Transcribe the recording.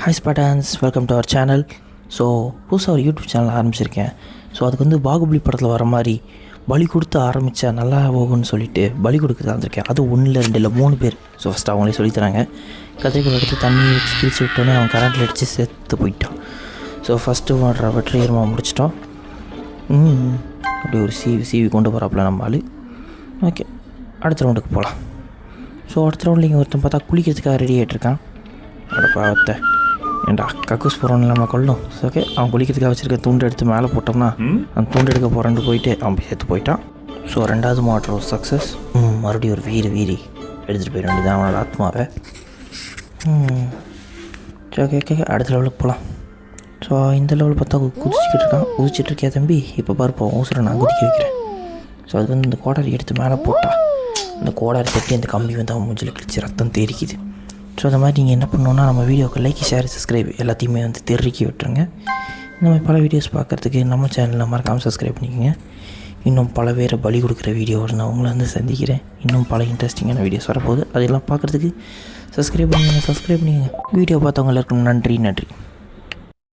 Hi spartans, welcome to our channel. So புதுசாக ஒரு YouTube channel ஆரம்பிச்சிருக்கேன். ஸோ அதுக்கு வந்து பாகுபலி படத்தில் வர மாதிரி பலி கொடுத்து ஆரம்பித்தா நல்லா போகும்னு சொல்லிட்டு பலி கொடுக்க வந்திருக்கேன். அது 1 2 இல்லை 3 பேர். ஸோ ஃபஸ்ட்டு அவங்களே சொல்லித்தராங்க. கத்திரிக்கோள் எடுத்து தண்ணி வச்சு கிழிச்சு விட்டோன்னே அவன் கரண்ட்டில் அடித்து செத்து போயிட்டான். ஸோ ஃபஸ்ட்டு வெற்றிகரமாக முடிச்சிட்டோம். அப்படி ஒரு சிவி கொண்டு போகிறாப்புல நம்ம ஆள். ஓகே, அடுத்த ரவுண்டுக்கு போகலாம். ஸோ அடுத்த ரவுண்டில் இங்கே ஒருத்தன் பார்த்தா குளிக்கிறதுக்காக ரெடி ஆகிட்ருக்கான். அதோட பாவத்தை ஏன்டா கக்கூஸ் போகிறோன்னு நம்ம கொள்ளும். ஓகே, அவன் குளிக்கிறதுக்காக வச்சுருக்க தூண்டு எடுத்து மேலே போட்டோம்னா அந்த தூண்டு எடுக்க போகிறேன்ட்டு போயிட்டு அவன் சேர்த்து போயிட்டான். ஸோ 2வது மாட்ரு சக்ஸஸ். மறுபடியும் ஒரு வீரி எடுத்துகிட்டு போயிட வேண்டியதான் அவனோட ஆத்மாவை. சரி, ஓகே, அடுத்த லெவலுக்கு போகலாம். ஸோ இந்த லெவலில் பார்த்தா குதிச்சுக்கிட்டு இருக்கான். குதிச்சிட்ருக்கியா தம்பி, இப்போ பார்ப்போம் ஊசரை நான் குதிக்க வைக்கிறேன். ஸோ அது வந்து இந்த கோடாரி எடுத்து மேலே போட்டா அந்த கோடாரி தட்டி அந்த கம்பி வந்து அவன் மூஞ்சில் கிழிச்சு ரத்தம் தெரிக்குது. ஸோ அந்த மாதிரி நீங்கள் என்ன பண்ணணுன்னா நம்ம வீடியோவுக்கு லைக், ஷேர், சப்ஸ்கிரைப் எல்லாத்தையுமே வந்து தெருக்கி விட்டுருங்க. இந்த மாதிரி பல வீடியோஸ் பார்க்குறதுக்கு நம்ம சேனலில் மறக்காமல் சப்ஸ்கிரைப் பண்ணிக்கோங்க. இன்னும் பல பேரை பலி கொடுக்குற வீடியோவோடு நான் உங்களை வந்து சந்திக்கிறேன். இன்னும் பல இன்ட்ரெஸ்டிங்கான வீடியோஸ் வரப்போகுது. அதெல்லாம் பார்க்குறதுக்கு சப்ஸ்கிரைப் பண்ணிக்கோங்க. வீடியோ பார்த்தவங்க எல்லாருக்கும் நன்றி.